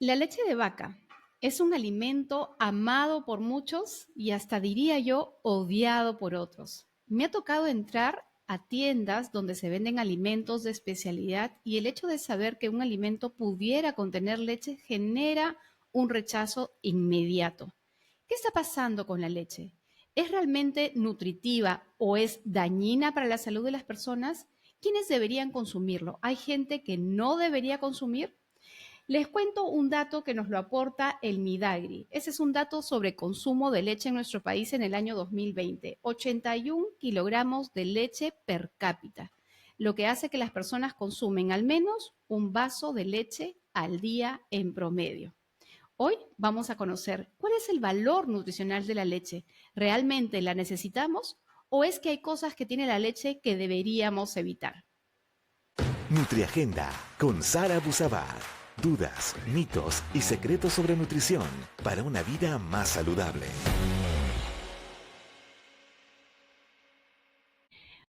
La leche de vaca es un alimento amado por muchos y hasta diría yo odiado por otros. Me ha tocado entrar a tiendas donde se venden alimentos de especialidad y el hecho de saber que un alimento pudiera contener leche genera un rechazo inmediato. ¿Qué está pasando con la leche? ¿Es realmente nutritiva o es dañina para la salud de las personas? ¿Quiénes deberían consumirlo? ¿Hay gente que no debería consumir? Les cuento un dato que nos lo aporta el Midagri. Ese es un dato sobre consumo de leche en nuestro país en el año 2020. 81 kilogramos de leche per cápita, lo que hace que las personas consumen al menos un vaso de leche al día en promedio. Hoy vamos a conocer cuál es el valor nutricional de la leche. ¿Realmente la necesitamos o es que hay cosas que tiene la leche que deberíamos evitar? Nutriagenda con Sara Busabar. Dudas, mitos y secretos sobre nutrición para una vida más saludable.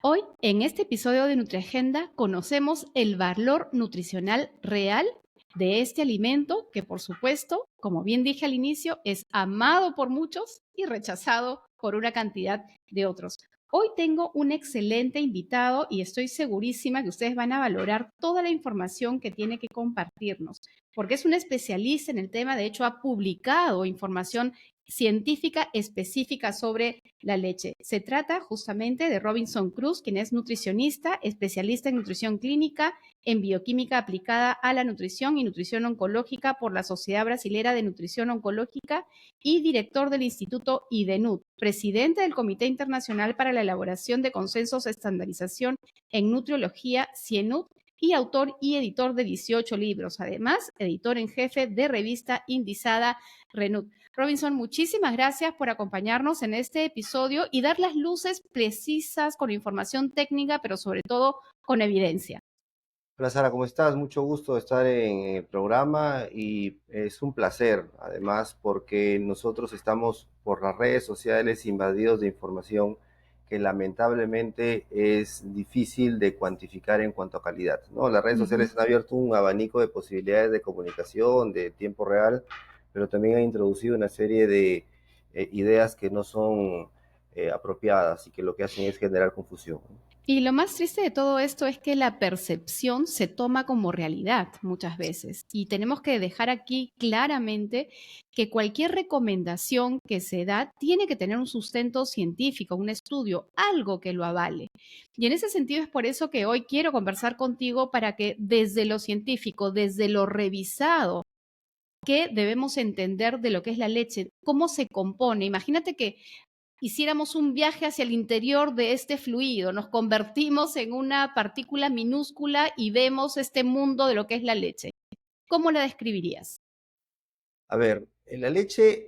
Hoy, en este episodio de Nutriagenda, conocemos el valor nutricional real de este alimento que, por supuesto, como bien dije al inicio, es amado por muchos y rechazado por una cantidad de otros. Hoy tengo un excelente invitado y estoy segurísima que ustedes van a valorar toda la información que tiene que compartirnos, porque es un especialista en el tema. De hecho, ha publicado información científica específica sobre la leche. Se trata justamente de Robinson Cruz, quien es nutricionista, especialista en nutrición clínica, en bioquímica aplicada a la nutrición y nutrición oncológica por la Sociedad Brasilera de Nutrición Oncológica y director del Instituto IDENUT, presidente del Comité Internacional para la Elaboración de Consensos de Estandarización en Nutriología, CIENUT, y autor y editor de 18 libros. Además, editor en jefe de revista indizada Renut. Robinson, muchísimas gracias por acompañarnos en este episodio y dar las luces precisas con información técnica, pero sobre todo con evidencia. Hola Sara, ¿cómo estás? Mucho gusto estar en el programa y es un placer, además, porque nosotros estamos por las redes sociales invadidos de información que lamentablemente es difícil de cuantificar en cuanto a calidad, ¿no? Las redes sociales han abierto un abanico de posibilidades de comunicación, de tiempo real, pero también han introducido una serie de ideas que no son apropiadas y que lo que hacen es generar confusión. Y lo más triste de todo esto es que la percepción se toma como realidad muchas veces. Y tenemos que dejar aquí claramente que cualquier recomendación que se da tiene que tener un sustento científico, un estudio, algo que lo avale. Y en ese sentido es por eso que hoy quiero conversar contigo para que desde lo científico, desde lo revisado, ¿qué debemos entender de lo que es la leche? ¿Cómo se compone? Imagínate que hiciéramos un viaje hacia el interior de este fluido, nos convertimos en una partícula minúscula y vemos este mundo de lo que es la leche. ¿Cómo la describirías? A ver, la leche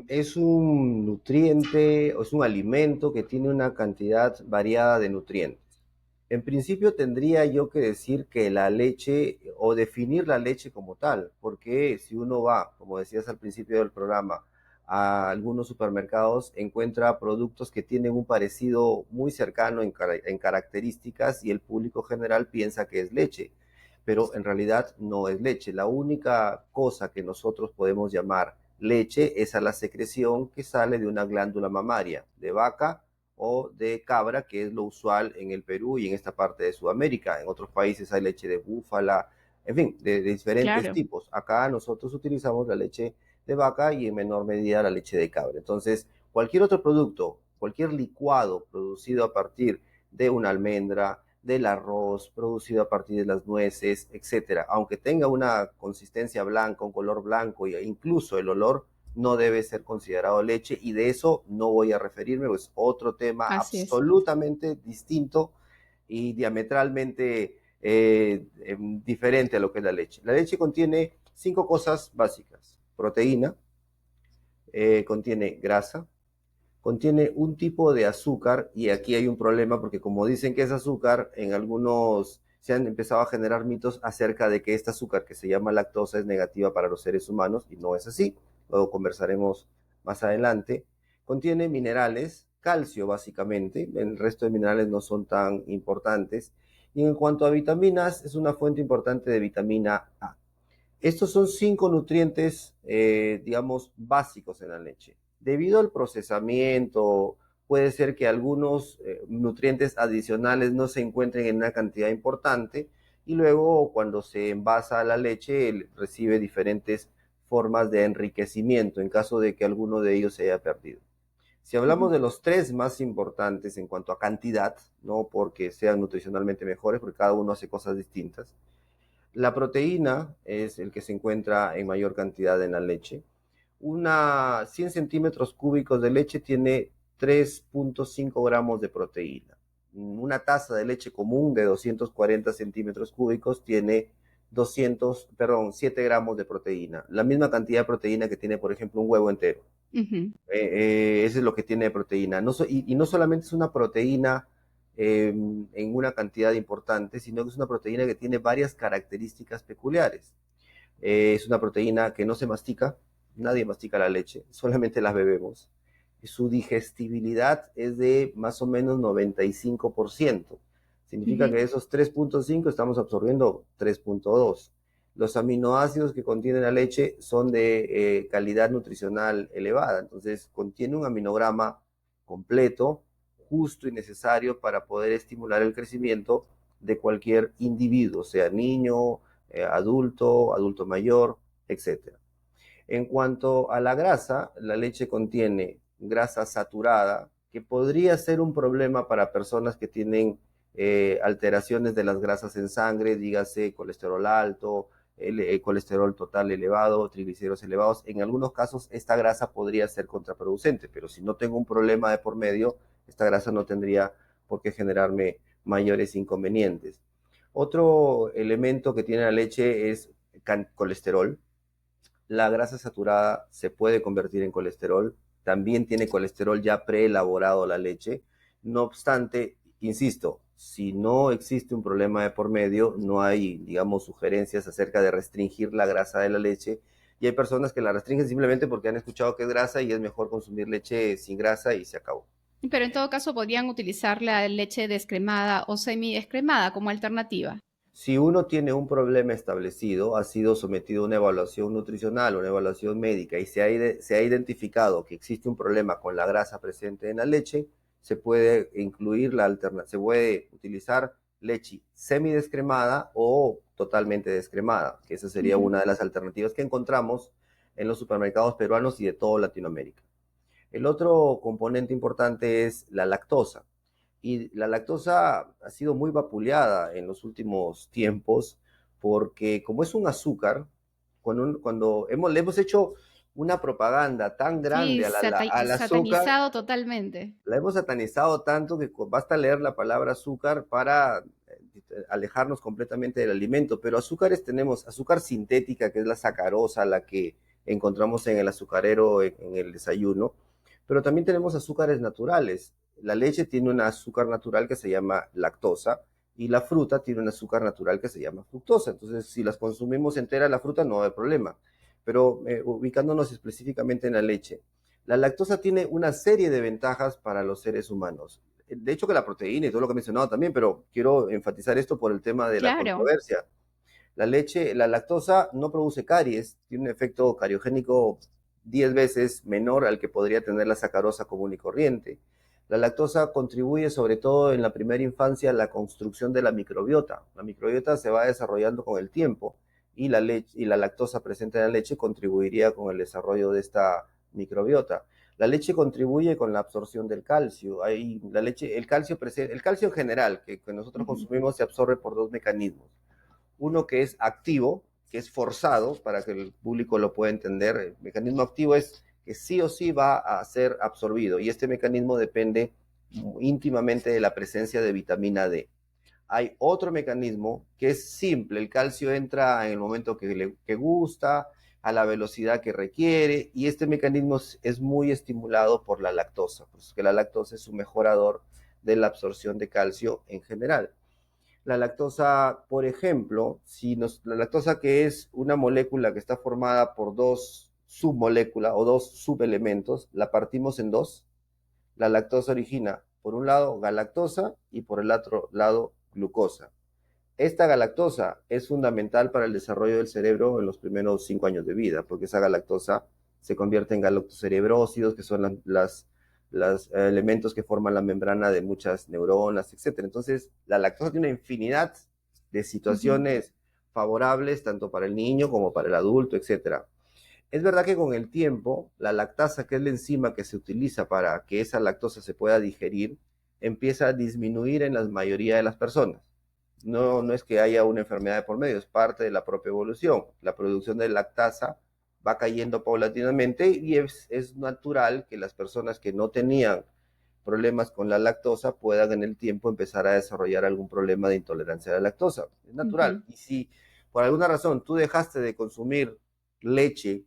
es un nutriente o es un alimento que tiene una cantidad variada de nutrientes. En principio tendría yo que decir que la leche o definir la leche como tal, porque si uno va, como decías al principio del programa, a algunos supermercados, encuentra productos que tienen un parecido muy cercano en características y el público general piensa que es leche, pero en realidad no es leche. La única cosa que nosotros podemos llamar leche es a la secreción que sale de una glándula mamaria de vaca o de cabra, que es lo usual en el Perú y en esta parte de Sudamérica. En otros países hay leche de búfala, en fin, de diferentes Claro. tipos. Acá nosotros utilizamos la leche de vaca y en menor medida la leche de cabra. Entonces, cualquier otro producto, cualquier licuado producido a partir de una almendra, del arroz, producido a partir de las nueces, etcétera, aunque tenga una consistencia blanca, un color blanco e incluso el olor, no debe ser considerado leche y de eso no voy a referirme, pues otro tema Así es. absolutamente distinto y diametralmente diferente a lo que es la leche. La leche contiene 5 cosas básicas: proteína, contiene grasa, contiene un tipo de azúcar, y aquí hay un problema porque como dicen que es azúcar, en algunos se han empezado a generar mitos acerca de que esta azúcar que se llama lactosa es negativa para los seres humanos y no es así. Luego conversaremos más adelante. Contiene minerales, calcio básicamente, el resto de minerales no son tan importantes. Y en cuanto a vitaminas, es una fuente importante de vitamina A. Estos son 5 nutrientes, digamos, básicos en la leche. Debido al procesamiento, puede ser que algunos nutrientes adicionales no se encuentren en una cantidad importante y luego cuando se envasa la leche recibe diferentes formas de enriquecimiento en caso de que alguno de ellos se haya perdido. Si hablamos Ujú. de los 3 más importantes en cuanto a cantidad, no porque sean nutricionalmente mejores, porque cada uno hace cosas distintas, la proteína es el que se encuentra en mayor cantidad en la leche. Una 100 centímetros cúbicos de leche tiene 3.5 gramos de proteína. Una taza de leche común de 240 centímetros cúbicos tiene 7 gramos de proteína. La misma cantidad de proteína que tiene, por ejemplo, un huevo entero. Ujú. Eso es lo que tiene de proteína. Y no solamente es una proteína en una cantidad importante, sino que es una proteína que tiene varias características peculiares. Es una proteína que no se mastica, nadie mastica la leche, solamente la bebemos. Su digestibilidad es de más o menos 95%. Significa que Ujú. de esos 3.5 estamos absorbiendo 3.2. Los aminoácidos que contiene la leche son de calidad nutricional elevada, entonces contiene un aminograma completo, justo y necesario para poder estimular el crecimiento de cualquier individuo, sea niño, adulto, adulto mayor, etcétera. En cuanto a la grasa, la leche contiene grasa saturada, que podría ser un problema para personas que tienen alteraciones de las grasas en sangre, dígase colesterol alto, el colesterol total elevado, triglicéridos elevados. En algunos casos esta grasa podría ser contraproducente, pero si no tengo un problema de por medio, esta grasa no tendría por qué generarme mayores inconvenientes. Otro elemento que tiene la leche es colesterol. La grasa saturada se puede convertir en colesterol. También tiene colesterol ya preelaborado la leche. No obstante, insisto, si no existe un problema de por medio, no hay, digamos, sugerencias acerca de restringir la grasa de la leche. Y hay personas que la restringen simplemente porque han escuchado que es grasa y es mejor consumir leche sin grasa y se acabó. Pero en todo caso podrían utilizar la leche descremada o semi-descremada como alternativa. Si uno tiene un problema establecido, ha sido sometido a una evaluación nutricional, una evaluación médica y se ha identificado que existe un problema con la grasa presente en la leche, se puede incluir se puede utilizar leche semidescremada o totalmente descremada, que esa sería Ujú. una de las alternativas que encontramos en los supermercados peruanos y de toda Latinoamérica. El otro componente importante es la lactosa. Y la lactosa ha sido muy vapuleada en los últimos tiempos porque como es un azúcar, le hemos hecho una propaganda tan Sí, grande al azúcar, satanizado totalmente. la hemos satanizado tanto que basta leer la palabra azúcar para alejarnos completamente del alimento. Pero azúcares tenemos azúcar sintética, que es la sacarosa, la que encontramos en el azucarero en el desayuno, pero también tenemos azúcares naturales. La leche tiene un azúcar natural que se llama lactosa y la fruta tiene un azúcar natural que se llama fructosa. Entonces, si las consumimos entera la fruta, no hay problema. Pero ubicándonos específicamente en la leche, la lactosa tiene una serie de ventajas para los seres humanos. De hecho, que la proteína y todo lo que he mencionado también, pero quiero enfatizar esto por el tema de la Claro. controversia. La lactosa no produce caries, tiene un efecto cariogénico 10 veces menor al que podría tener la sacarosa común y corriente. La lactosa contribuye sobre todo en la primera infancia a la construcción de la microbiota. La microbiota se va desarrollando con el tiempo y la lactosa presente en la leche contribuiría con el desarrollo de esta microbiota. La leche contribuye con la absorción del calcio. El calcio en general que nosotros Ujú. consumimos se absorbe por dos mecanismos. Uno que es activo, que es forzado, para que el público lo pueda entender. El mecanismo activo es que sí o sí va a ser absorbido y este mecanismo depende íntimamente de la presencia de vitamina D. Hay otro mecanismo que es simple, el calcio entra en el momento que gusta, a la velocidad que requiere, y este mecanismo es muy estimulado por la lactosa, porque la lactosa es un mejorador de la absorción de calcio en general. La lactosa, por ejemplo, la lactosa, que es una molécula que está formada por dos submoléculas o dos subelementos, la partimos en dos. La lactosa origina, por un lado, galactosa y por el otro lado, glucosa. Esta galactosa es fundamental para el desarrollo del cerebro en los primeros 5 años de vida, porque esa galactosa se convierte en galactocerebrósidos, que son los elementos que forman la membrana de muchas neuronas, etcétera. Entonces, la lactosa tiene una infinidad de Ujú. situaciones favorables, tanto para el niño como para el adulto, etcétera. Es verdad que con el tiempo, la lactasa, que es la enzima que se utiliza para que esa lactosa se pueda digerir, empieza a disminuir en la mayoría de las personas. No es que haya una enfermedad de por medio, es parte de la propia evolución. La producción de lactasa va cayendo paulatinamente y es natural que las personas que no tenían problemas con la lactosa puedan en el tiempo empezar a desarrollar algún problema de intolerancia a la lactosa. Es natural. Ujú. Y si por alguna razón tú dejaste de consumir leche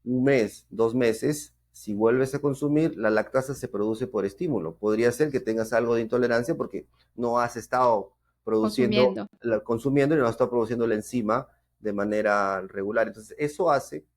un mes, 2 meses, si vuelves a consumir, la lactasa se produce por estímulo. Podría ser que tengas algo de intolerancia porque no has estado Consumiendo. consumiendo y no has estado produciendo la enzima de manera regular. Entonces, eso hace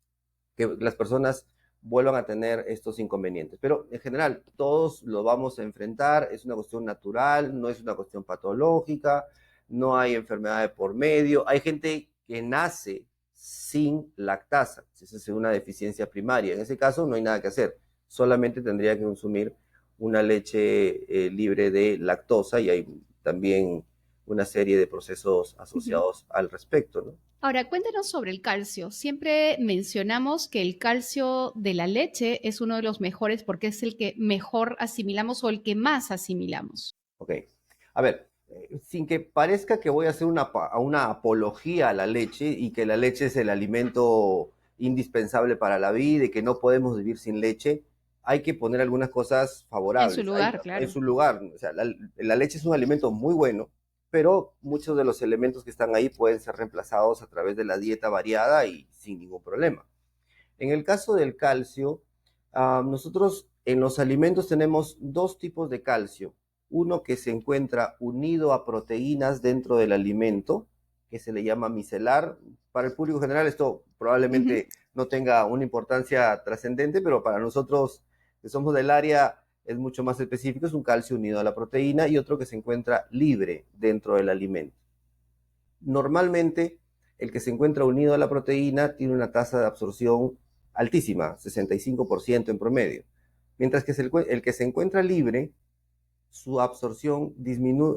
que las personas vuelvan a tener estos inconvenientes. Pero en general, todos lo vamos a enfrentar, es una cuestión natural, no es una cuestión patológica, no hay enfermedad de por medio. Hay gente que nace sin lactasa, si esa es una deficiencia primaria. En ese caso no hay nada que hacer, solamente tendría que consumir una leche libre de lactosa y hay también una serie de procesos Ujú. asociados al respecto, ¿no? Ahora, cuéntanos sobre el calcio. Siempre mencionamos que el calcio de la leche es uno de los mejores porque es el que mejor asimilamos o el que más asimilamos. Ok. A ver, sin que parezca que voy a hacer una apología a la leche y que la leche es el alimento indispensable para la vida y que no podemos vivir sin leche, hay que poner algunas cosas En su favorables. lugar, En claro. su lugar, o sea, la leche es un alimento muy bueno, pero muchos de los elementos que están ahí pueden ser reemplazados a través de la dieta variada y sin ningún problema. En el caso del calcio, nosotros en los alimentos tenemos dos tipos de calcio. Uno que se encuentra unido a proteínas dentro del alimento, que se le llama micelar. Para el público general esto Ujú. probablemente no tenga una importancia trascendente, pero para nosotros que somos del área es mucho más específico. Es un calcio unido a la proteína y otro que se encuentra libre dentro del alimento. Normalmente, el que se encuentra unido a la proteína tiene una tasa de absorción altísima, 65% en promedio. Mientras que el que se encuentra libre, su absorción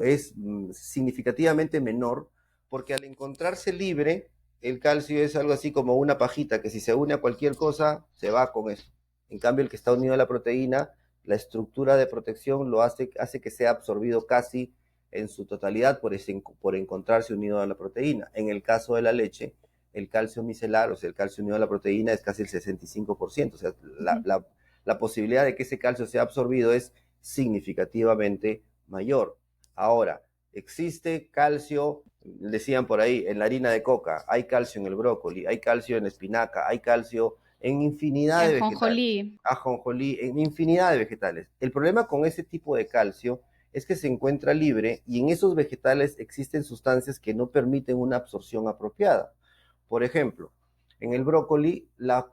es significativamente menor, porque al encontrarse libre, el calcio es algo así como una pajita que si se une a cualquier cosa, se va con eso. En cambio, el que está unido a la proteína, la estructura de protección hace que sea absorbido casi en su totalidad por encontrarse unido a la proteína. En el caso de la leche, el calcio micelar, o sea, el calcio unido a la proteína es casi el 65%. O sea, Ujú. la posibilidad de que ese calcio sea absorbido es significativamente mayor. Ahora, existe calcio, decían por ahí, en la harina de coca, hay calcio en el brócoli, hay calcio en la espinaca, hay calcio en Y infinidad de vegetales, ajonjolí. ajonjolí, en infinidad de vegetales. El problema con ese tipo de calcio es que se encuentra libre y en esos vegetales existen sustancias que no permiten una absorción apropiada. Por ejemplo, en el brócoli, la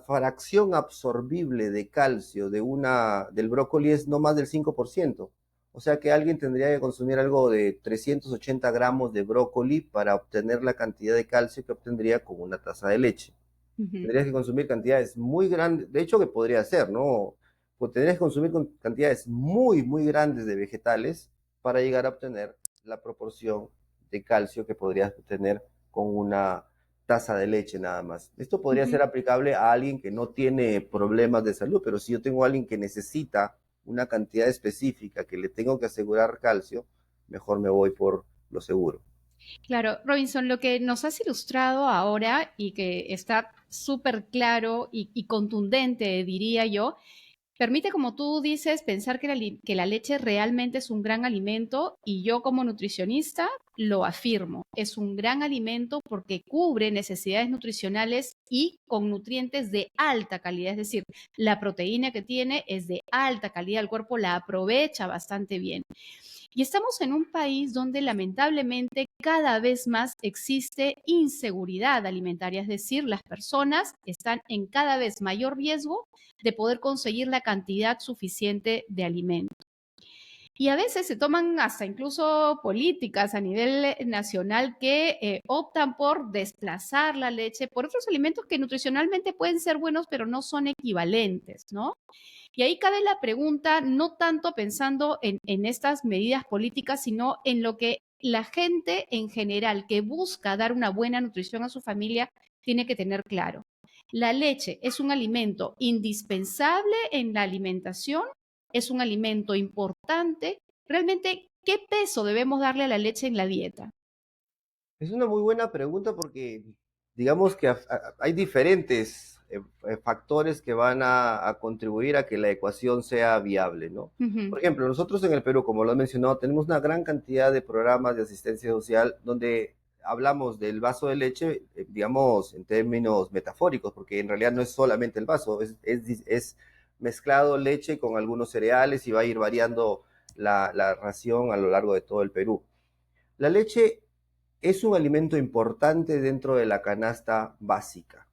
fracción absorbible de calcio del brócoli es no más del 5%. O sea que alguien tendría que consumir algo de 380 gramos de brócoli para obtener la cantidad de calcio que obtendría con una taza de leche. Ujú. Tendrías que consumir cantidades muy grandes, de hecho que podría ser, ¿no? Pues tendrías que consumir cantidades muy, muy grandes de vegetales para llegar a obtener la proporción de calcio que podrías obtener con una taza de leche nada más. Esto podría Ujú. ser aplicable a alguien que no tiene problemas de salud, pero si yo tengo a alguien que necesita una cantidad específica que le tengo que asegurar calcio, mejor me voy por lo seguro. Claro, Robinson, lo que nos has ilustrado ahora y que está súper claro y contundente, diría yo, permite, como tú dices, pensar que que la leche realmente es un gran alimento y yo como nutricionista lo afirmo. Es un gran alimento porque cubre necesidades nutricionales y con nutrientes de alta calidad, es decir, la proteína que tiene es de alta calidad, el cuerpo la aprovecha bastante bien. Y estamos en un país donde lamentablemente cada vez más existe inseguridad alimentaria, es decir, las personas están en cada vez mayor riesgo de poder conseguir la cantidad suficiente de alimento. Y a veces se toman hasta incluso políticas a nivel nacional que optan por desplazar la leche por otros alimentos que nutricionalmente pueden ser buenos, pero no son equivalentes, ¿no? Y ahí cabe la pregunta, no tanto pensando en estas medidas políticas, sino en lo que la gente en general que busca dar una buena nutrición a su familia tiene que tener claro. La leche es un alimento indispensable en la alimentación, es un alimento importante. Realmente, ¿qué peso debemos darle a la leche en la dieta? Es una muy buena pregunta porque digamos que hay diferentes factores que van a contribuir a que la ecuación sea viable, ¿no? Ujú, Por ejemplo, nosotros en el Perú, como lo he mencionado, tenemos una gran cantidad de programas de asistencia social donde hablamos del vaso de leche, digamos, en términos metafóricos, porque en realidad no es solamente el vaso, es mezclado leche con algunos cereales y va a ir variando la ración a lo largo de todo el Perú. La leche es un alimento importante dentro de la canasta básica.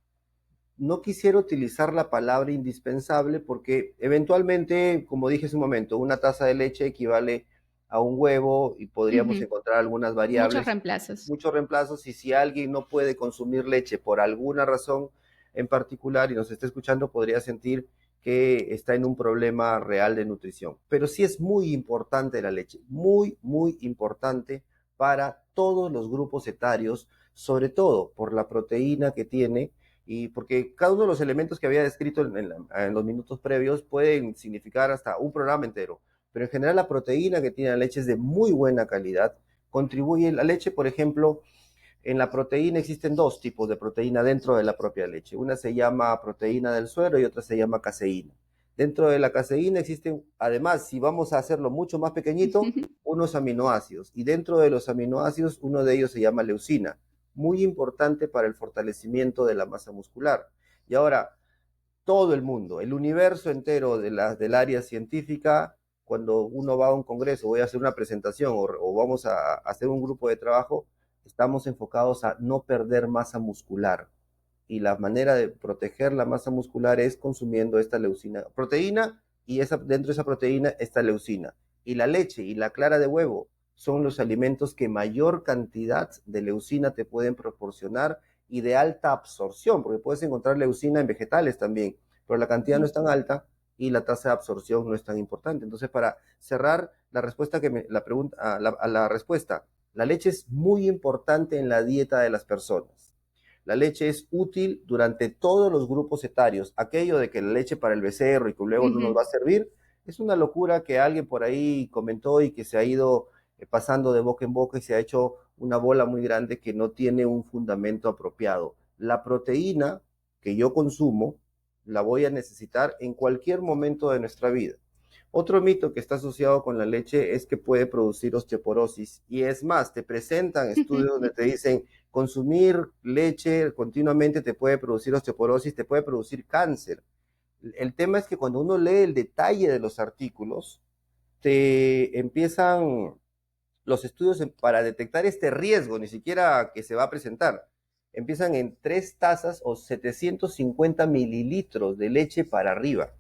No quisiera utilizar la palabra indispensable porque eventualmente, como dije hace un momento, una taza de leche equivale a un huevo y podríamos ujú. encontrar algunas Muchos variables, reemplazos. muchos reemplazos, y si alguien no puede consumir leche por alguna razón en particular y nos está escuchando, podría sentir que está en un problema real de nutrición. Pero sí es muy importante la leche, muy, muy importante para todos los grupos etarios, sobre todo por la proteína que tiene y porque cada uno de los elementos que había descrito en los minutos previos pueden significar hasta un programa entero, pero en general la proteína que tiene la leche es de muy buena calidad, contribuye la leche, por ejemplo, en la proteína existen dos tipos de proteína dentro de la propia leche. Una se llama proteína del suero y otra se llama caseína. Dentro de la caseína existen, además, si vamos a hacerlo mucho más pequeñito, unos aminoácidos. Y dentro de los aminoácidos, uno de ellos se llama leucina, muy importante para el fortalecimiento de la masa muscular. Y ahora, todo el mundo, el universo entero del área científica, cuando uno va a un congreso, voy a hacer una presentación o vamos a hacer un grupo de trabajo, estamos enfocados a no perder masa muscular. Y la manera de proteger la masa muscular es consumiendo esta leucina, proteína, y dentro de esa proteína esta leucina. Y la leche y la clara de huevo son los alimentos que mayor cantidad de leucina te pueden proporcionar y de alta absorción, porque puedes encontrar leucina en vegetales también, pero la cantidad no es tan alta y la tasa de absorción no es tan importante. Entonces, para cerrar la respuesta la pregunta, a la respuesta, la leche es muy importante en la dieta de las personas. La leche es útil durante todos los grupos etarios. Aquello de que la leche para el becerro y que luego no nos Ujú. va a servir, es una locura que alguien por ahí comentó y que se ha ido pasando de boca en boca y se ha hecho una bola muy grande que no tiene un fundamento apropiado. La proteína que yo consumo la voy a necesitar en cualquier momento de nuestra vida. Otro mito que está asociado con la leche es que puede producir osteoporosis y es más, te presentan estudios donde te dicen consumir leche continuamente te puede producir osteoporosis, te puede producir cáncer. El tema es que cuando uno lee el detalle de los artículos, te empiezan los estudios para detectar este riesgo, ni siquiera que se va a presentar. Empiezan en 3 tazas o 750 mililitros de leche para arriba.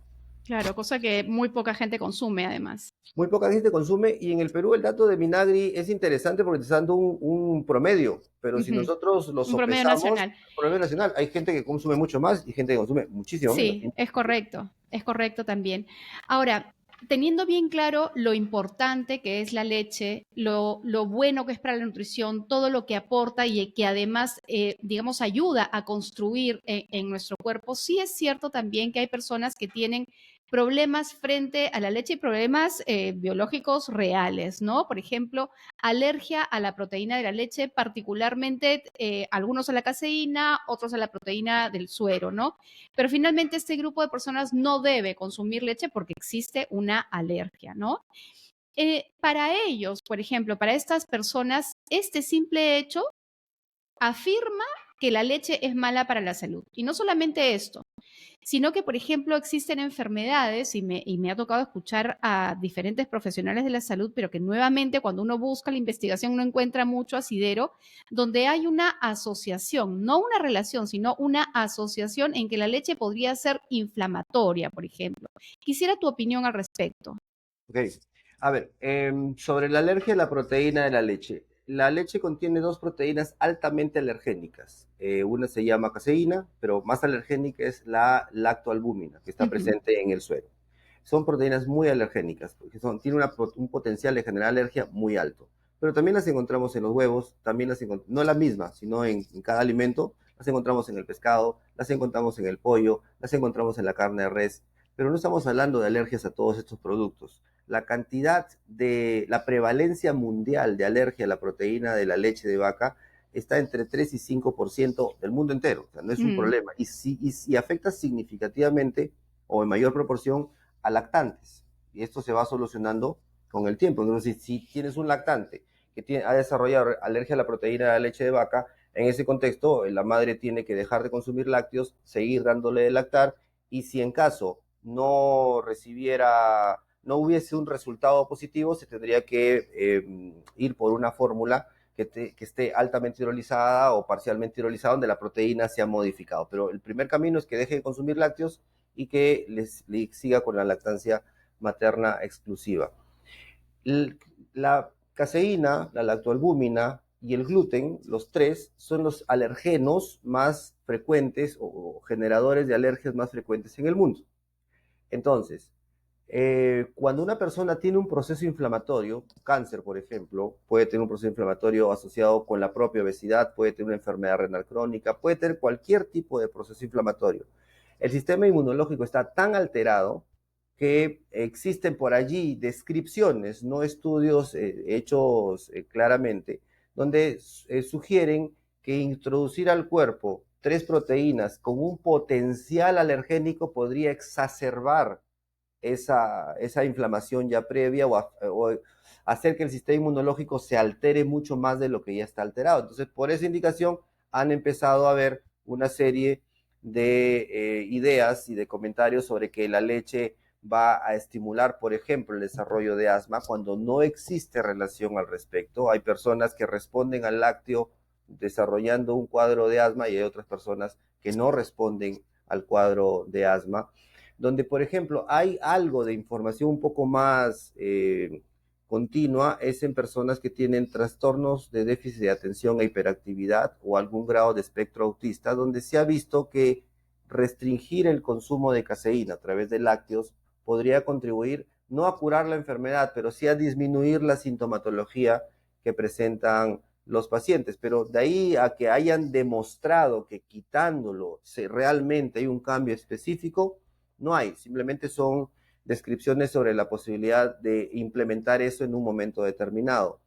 Claro, cosa que muy poca gente consume además. Muy poca gente consume y en el Perú el dato de Minagri es interesante porque te está dando un promedio, pero si Ujú. nosotros lo Un promedio sopesamos, nacional. promedio nacional, hay gente que consume mucho más y gente que consume muchísimo menos. Sí, es correcto también. Ahora, teniendo bien claro lo importante que es la leche, lo bueno que es para la nutrición, todo lo que aporta y que además, digamos, ayuda a construir en nuestro cuerpo, sí es cierto también que hay personas que tienen problemas frente a la leche y problemas biológicos reales, ¿no? Por ejemplo, alergia a la proteína de la leche, particularmente algunos a la caseína, otros a la proteína del suero, ¿no? Pero finalmente este grupo de personas no debe consumir leche porque existe una alergia, ¿no? Para ellos, por ejemplo, para estas personas, este simple hecho afirma que la leche es mala para la salud. Y no solamente esto, sino que, por ejemplo, existen enfermedades, y me ha tocado escuchar a diferentes profesionales de la salud, pero que nuevamente cuando uno busca la investigación no encuentra mucho asidero, donde hay una asociación, no una relación, sino una asociación en que la leche podría ser inflamatoria, por ejemplo. Quisiera tu opinión al respecto. Ok. A ver, sobre la alergia a la proteína de la leche. La leche contiene dos proteínas altamente alergénicas. Una se llama caseína, pero más alergénica es la lactoalbúmina, que está Ujú. presente en el suero. Son proteínas muy alergénicas, porque tienen un potencial de generar alergia muy alto. Pero también las encontramos en los huevos, también no la misma, sino en cada alimento. Las encontramos en el pescado, las encontramos en el pollo, las encontramos en la carne de res. Pero no estamos hablando de alergias a todos estos productos. La prevalencia mundial de alergia a la proteína de la leche de vaca está entre 3 y 5% del mundo entero. O sea, no es un Mm. problema. Y afecta significativamente o en mayor proporción a lactantes. Y esto se va solucionando con el tiempo. Entonces, si tienes un lactante que ha desarrollado alergia a la proteína de la leche de vaca, en ese contexto, la madre tiene que dejar de consumir lácteos, seguir dándole de lactar, y si en caso no hubiese un resultado positivo, se tendría que ir por una fórmula que esté altamente hidrolizada o parcialmente hidrolizada, donde la proteína se ha modificado. Pero el primer camino es que deje de consumir lácteos y que le siga con la lactancia materna exclusiva. La caseína, la lactoalbúmina y el gluten, los tres, son los alergenos más frecuentes o generadores de alergias más frecuentes en el mundo. Entonces, cuando una persona tiene un proceso inflamatorio, cáncer, por ejemplo, puede tener un proceso inflamatorio asociado con la propia obesidad, puede tener una enfermedad renal crónica, puede tener cualquier tipo de proceso inflamatorio. El sistema inmunológico está tan alterado que existen por allí descripciones, no estudios hechos claramente, donde sugieren que introducir al cuerpo tres proteínas con un potencial alergénico podría exacerbar esa inflamación ya previa o hacer que el sistema inmunológico se altere mucho más de lo que ya está alterado. Entonces, por esa indicación, han empezado a haber una serie de ideas y de comentarios sobre que la leche va a estimular, por ejemplo, el desarrollo de asma cuando no existe relación al respecto. Hay personas que responden al lácteo desarrollando un cuadro de asma y hay otras personas que no responden al cuadro de asma, donde, por ejemplo, hay algo de información un poco más continua, es en personas que tienen trastornos de déficit de atención e hiperactividad o algún grado de espectro autista, donde se ha visto que restringir el consumo de caseína a través de lácteos podría contribuir no a curar la enfermedad, pero sí a disminuir la sintomatología que presentan los pacientes. Pero de ahí a que hayan demostrado que quitándolo realmente hay un cambio específico, no hay, simplemente son descripciones sobre la posibilidad de implementar eso en un momento determinado.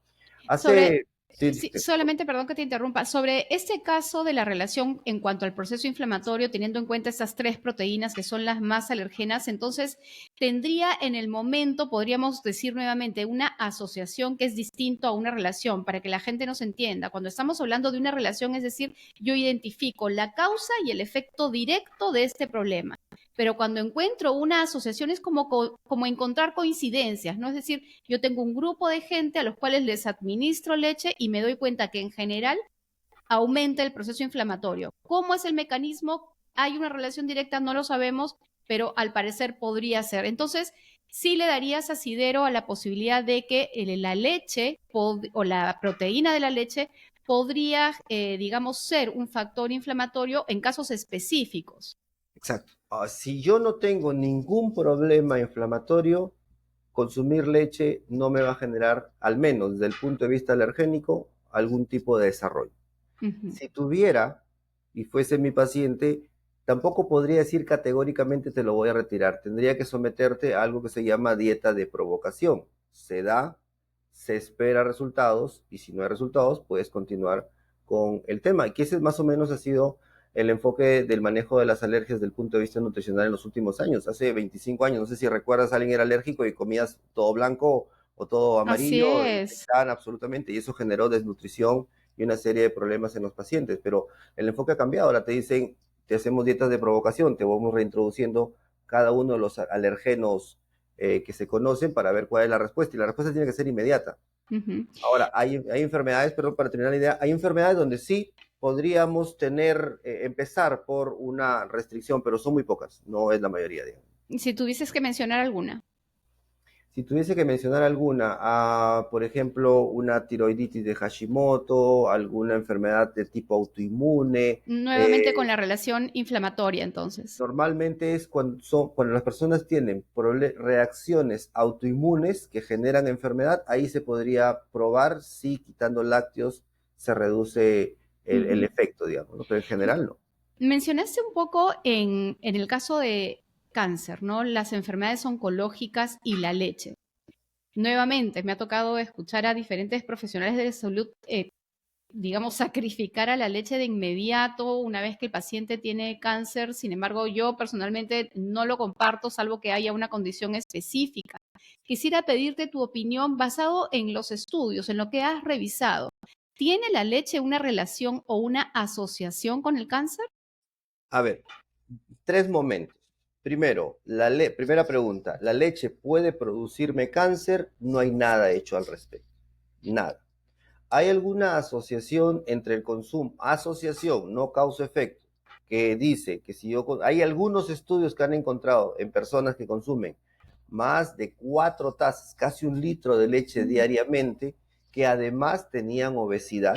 Sobre, Hace... Sí, sí, solamente, perdón que te interrumpa, sobre este caso de la relación en cuanto al proceso inflamatorio, teniendo en cuenta estas tres proteínas que son las más alergenas, entonces tendría en el momento, podríamos decir nuevamente, una asociación que es distinto a una relación, para que la gente nos entienda. Cuando estamos hablando de una relación, es decir, yo identifico la causa y el efecto directo de este problema. Pero cuando encuentro una asociación es como encontrar coincidencias, ¿no? Es decir, yo tengo un grupo de gente a los cuales les administro leche y me doy cuenta que en general aumenta el proceso inflamatorio. ¿Cómo es el mecanismo? ¿Hay una relación directa? No lo sabemos, pero al parecer podría ser. Entonces, sí le darías asidero a la posibilidad de que la leche o la proteína de la leche podría, digamos, ser un factor inflamatorio en casos específicos. Exacto. Si yo no tengo ningún problema inflamatorio, consumir leche no me va a generar, al menos desde el punto de vista alergénico, algún tipo de desarrollo. Uh -huh. Si tuviera y fuese mi paciente, tampoco podría decir categóricamente te lo voy a retirar. Tendría que someterte a algo que se llama dieta de provocación. Se da, se espera resultados y si no hay resultados, puedes continuar con el tema. Y que ese más o menos ha sido el enfoque del manejo de las alergias desde el punto de vista nutricional en los últimos años. Hace 25 años, no sé si recuerdas, alguien era alérgico y comías todo blanco o todo Así amarillo, es. absolutamente, y eso generó desnutrición y una serie de problemas en los pacientes, pero el enfoque ha cambiado. Ahora te dicen, te hacemos dietas de provocación, te vamos reintroduciendo cada uno de los alergenos que se conocen para ver cuál es la respuesta, y la respuesta tiene que ser inmediata. Uh -huh. Ahora, hay enfermedades, perdón, para terminar la idea, hay enfermedades donde sí podríamos empezar por una restricción, pero son muy pocas, no es la mayoría, digamos. Si tuvieses que mencionar alguna. Si tuviese que mencionar alguna, por ejemplo, una tiroiditis de Hashimoto, alguna enfermedad de tipo autoinmune, Nuevamente con la relación inflamatoria, entonces. normalmente es cuando las personas tienen reacciones autoinmunes que generan enfermedad, ahí se podría probar si quitando lácteos se reduce el Ujú. efecto, digamos, ¿no? Pero en general no. Mencionaste un poco en el caso de cáncer, ¿no? Las enfermedades oncológicas y la leche. Nuevamente, me ha tocado escuchar a diferentes profesionales de la salud, digamos, sacrificar a la leche de inmediato una vez que el paciente tiene cáncer. Sin embargo, yo personalmente no lo comparto, salvo que haya una condición específica. Quisiera pedirte tu opinión basado en los estudios, en lo que has revisado. ¿Tiene la leche una relación o una asociación con el cáncer? A ver, tres momentos. Primero, primera pregunta, ¿la leche puede producirme cáncer? No hay nada hecho al respecto, nada. ¿Hay alguna asociación entre el consumo, asociación, no causa-efecto, que dice que si hay algunos estudios que han encontrado en personas que consumen más de 4 tazas, casi 1 litro de leche diariamente, que además tenían obesidad,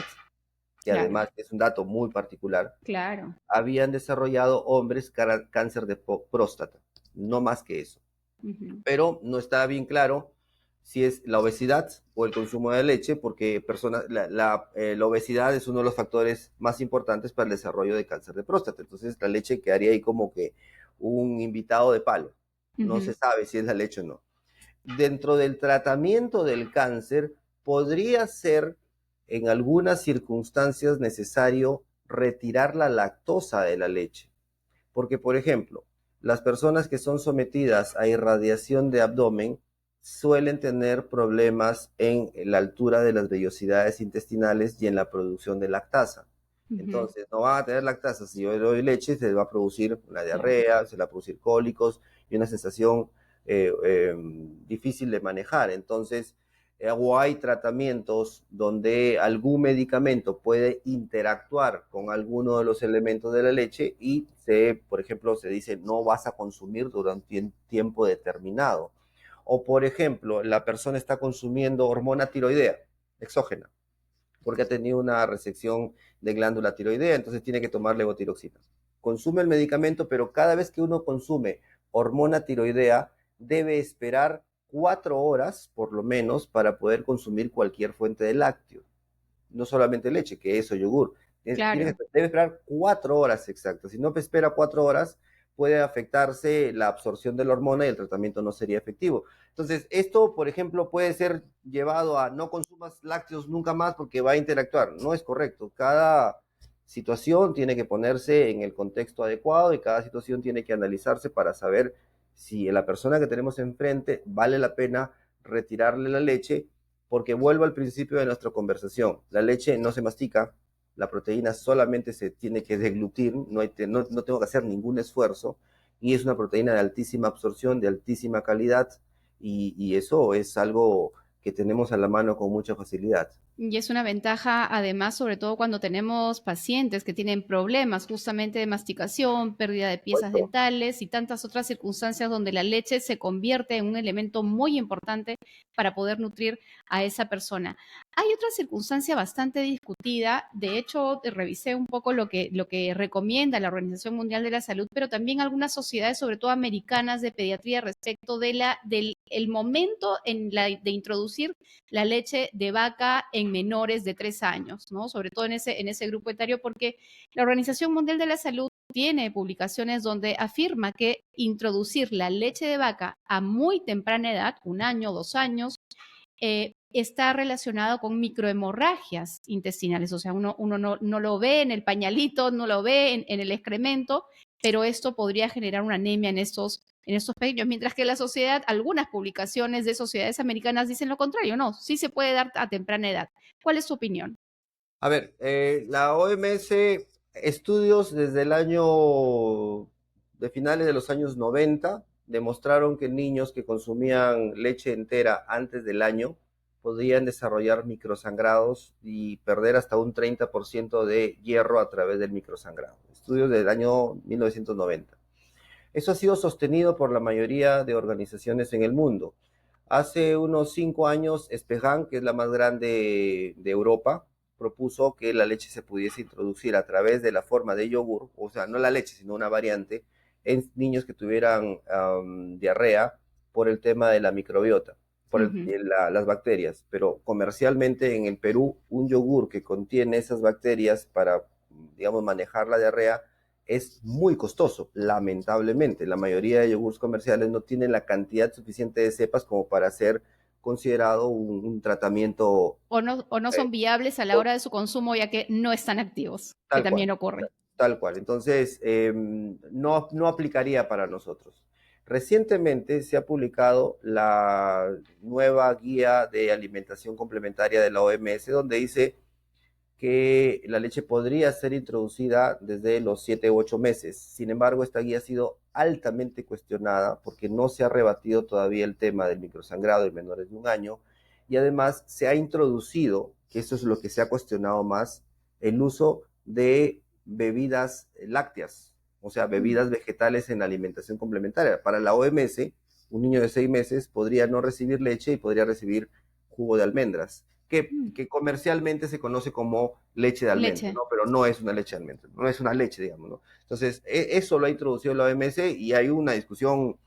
que Claro, además es un dato muy particular, claro. habían desarrollado hombres cáncer de próstata, no más que eso. Ujú. Pero no está bien claro si es la obesidad o el consumo de leche, porque la obesidad es uno de los factores más importantes para el desarrollo de cáncer de próstata. Entonces la leche quedaría ahí como que un invitado de palo. No Ujú. se sabe si es la leche o no. Dentro del tratamiento del cáncer, podría ser en algunas circunstancias necesario retirar la lactosa de la leche. Porque, por ejemplo, las personas que son sometidas a irradiación de abdomen suelen tener problemas en la altura de las vellosidades intestinales y en la producción de lactasa. Ujú. Entonces, no van a tener lactasa. Si yo le doy leche, se va a producir una Claro. diarrea, se va a producir cólicos y una sensación difícil de manejar. Entonces, o hay tratamientos donde algún medicamento puede interactuar con alguno de los elementos de la leche y por ejemplo, se dice no vas a consumir durante un tiempo determinado. O por ejemplo, la persona está consumiendo hormona tiroidea exógena porque ha tenido una resección de glándula tiroidea, entonces tiene que tomar levotiroxina. Consume el medicamento, pero cada vez que uno consume hormona tiroidea, debe esperar 4 horas, por lo menos, para poder consumir cualquier fuente de lácteo. No solamente leche, que eso, yogur. Claro. Debe esperar 4 horas exactas. Si no espera 4 horas, puede afectarse la absorción de la hormona y el tratamiento no sería efectivo. Entonces, esto, por ejemplo, puede ser llevado a no consumas lácteos nunca más porque va a interactuar. No es correcto. Cada situación tiene que ponerse en el contexto adecuado y cada situación tiene que analizarse para saber si la persona que tenemos enfrente vale la pena retirarle la leche, porque vuelvo al principio de nuestra conversación. La leche no se mastica, la proteína solamente se tiene que deglutir, no tengo que hacer ningún esfuerzo, y es una proteína de altísima absorción, de altísima calidad, y eso es algo que tenemos a la mano con mucha facilidad. Y es una ventaja, además, sobre todo cuando tenemos pacientes que tienen problemas justamente de masticación, pérdida de piezas Correcto. dentales y tantas otras circunstancias donde la leche se convierte en un elemento muy importante para poder nutrir a esa persona. Hay otra circunstancia bastante discutida, de hecho, revisé un poco lo que recomienda la Organización Mundial de la Salud, pero también algunas sociedades, sobre todo americanas de pediatría, respecto del el momento de introducir la leche de vaca en menores de 3 años, ¿no? Sobre todo en ese grupo etario, porque la Organización Mundial de la Salud tiene publicaciones donde afirma que introducir la leche de vaca a muy temprana edad, 1 año, 2 años, está relacionado con microhemorragias intestinales. O sea, uno no lo ve en el pañalito, no lo ve en el excremento, pero esto podría generar una anemia en estos pequeños, mientras que la sociedad, algunas publicaciones de sociedades americanas dicen lo contrario, no, sí se puede dar a temprana edad. ¿Cuál es su opinión? A ver, la OMS, estudios desde el año, de finales de los años 90, demostraron que niños que consumían leche entera antes del año podían desarrollar microsangrados y perder hasta un 30% de hierro a través del microsangrado. Estudios del año 1990. Eso ha sido sostenido por la mayoría de organizaciones en el mundo. Hace unos 5 años, Espejan, que es la más grande de Europa, propuso que la leche se pudiese introducir a través de la forma de yogur, o sea, no la leche, sino una variante, en niños que tuvieran diarrea por el tema de la microbiota, por Ujú. las bacterias. Pero comercialmente en el Perú, un yogur que contiene esas bacterias para, digamos, manejar la diarrea es muy costoso, lamentablemente. La mayoría de yogures comerciales no tienen la cantidad suficiente de cepas como para ser considerado un tratamiento O no eh, son viables a la hora de su consumo, ya que no están activos, que tal cual, también ocurre. tal cual. Entonces, no aplicaría para nosotros. Recientemente se ha publicado la nueva guía de alimentación complementaria de la OMS, donde dice que la leche podría ser introducida desde los 7 u 8 meses. Sin embargo, esta guía ha sido altamente cuestionada porque no se ha rebatido todavía el tema del microsangrado en menores de 1 año, y además se ha introducido, que eso es lo que se ha cuestionado más, el uso de bebidas lácteas, o sea, Mm. bebidas vegetales en la alimentación complementaria. Para la OMS, un niño de 6 meses podría no recibir leche y podría recibir jugo de almendras, Mm. que comercialmente se conoce como leche de almendra, Leche. ¿no? Pero no es una leche de almendra, no es una leche, digamos, ¿no? Entonces, eso lo ha introducido la OMS, y hay una discusión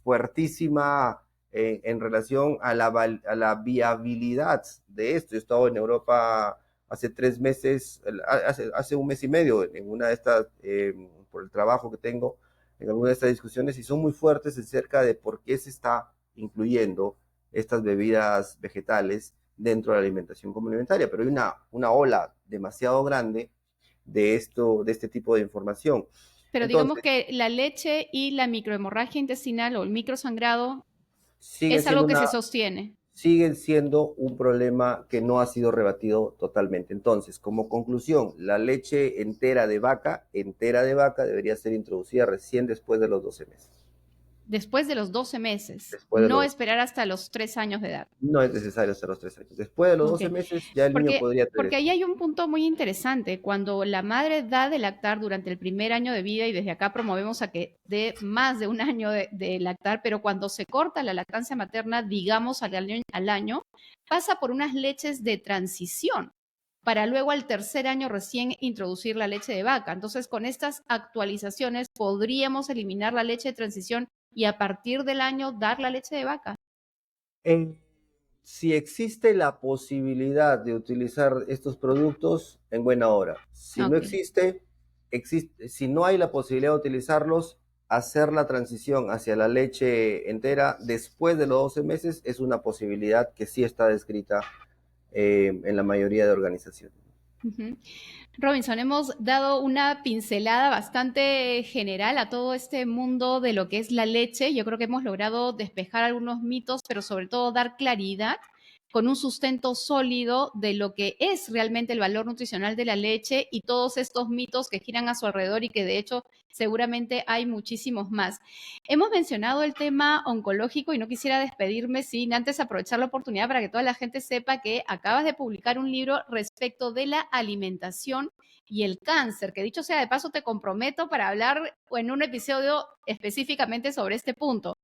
fuertísima en relación a la viabilidad de esto. Yo he estado en Europa hace 3 meses, hace un mes y medio, en una de estas, por el trabajo que tengo, en alguna de estas discusiones, y son muy fuertes acerca de por qué se está incluyendo estas bebidas vegetales dentro de la alimentación complementaria, pero hay una ola demasiado grande de este tipo de información. Pero digamos Entonces, que la leche y la microhemorragia intestinal o el microsangrado sigue es algo siendo que se una, sostiene. siguen siendo un problema que no ha sido rebatido totalmente. Entonces, como conclusión, la leche entera de vaca, debería ser introducida recién después de los 12 meses. Después de los 12 meses, Después de no los, esperar hasta los 3 años de edad. no es necesario hasta los 3 años. Después de los Ok, 12 meses, ya el niño podría tener porque esto. ahí hay un punto muy interesante. Cuando la madre da de lactar durante el primer año de vida, y desde acá promovemos a que dé más de un año de lactar, pero cuando se corta la lactancia materna, digamos al año, pasa por unas leches de transición para luego al tercer año recién introducir la leche de vaca. Entonces, con estas actualizaciones podríamos eliminar la leche de transición y a partir del año dar la leche de vaca. En Si existe la posibilidad de utilizar estos productos, en buena hora. Si no Ok. si no hay la posibilidad de utilizarlos, hacer la transición hacia la leche entera después de los 12 meses es una posibilidad que sí está descrita en la mayoría de organizaciones. Ujú. Robinson, hemos dado una pincelada bastante general a todo este mundo de lo que es la leche. Yo creo que hemos logrado despejar algunos mitos, pero sobre todo dar claridad con un sustento sólido de lo que es realmente el valor nutricional de la leche y todos estos mitos que giran a su alrededor y que de hecho seguramente hay muchísimos más. Hemos mencionado el tema oncológico y no quisiera despedirme sin antes aprovechar la oportunidad para que toda la gente sepa que acabas de publicar un libro respecto de la alimentación y el cáncer, que dicho sea de paso te comprometo para hablar en un episodio específicamente sobre este punto.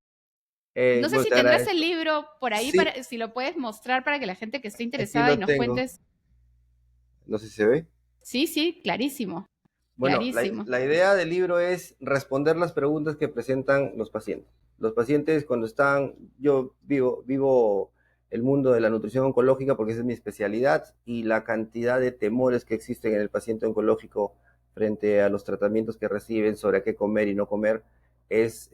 No sé Bueno, si te tendrás el agradezco. libro por ahí, Sí, para, si lo puedes mostrar para que la gente que esté aquí interesada y lo nos tengo. cuentes. No sé si se ve. Sí, sí, clarísimo, Bueno, clarísimo. la idea del libro es responder las preguntas que presentan los pacientes. Los pacientes cuando están, yo vivo el mundo de la nutrición oncológica porque esa es mi especialidad, y la cantidad de temores que existen en el paciente oncológico frente a los tratamientos que reciben sobre qué comer y no comer es,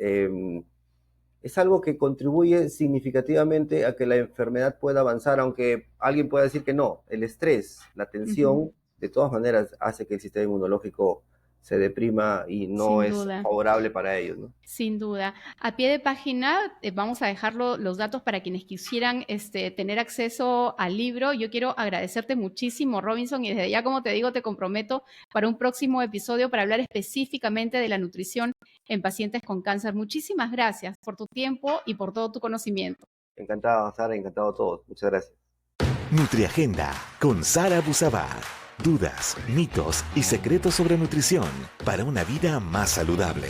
es algo que contribuye significativamente a que la enfermedad pueda avanzar, aunque alguien pueda decir que no. El estrés, la Ujú. tensión, de todas maneras hace que el sistema inmunológico se deprima y no Sin es duda. favorable para ellos, ¿no? Sin duda. A pie de página vamos a dejar los datos para quienes quisieran tener acceso al libro. Yo quiero agradecerte muchísimo, Robinson, y desde ya, como te digo, te comprometo para un próximo episodio para hablar específicamente de la nutrición en pacientes con cáncer. Muchísimas gracias por tu tiempo y por todo tu conocimiento. Encantado, Sara, encantado a todos. Muchas gracias. Nutriagenda con Sara Busabar. Dudas, mitos y secretos sobre nutrición para una vida más saludable.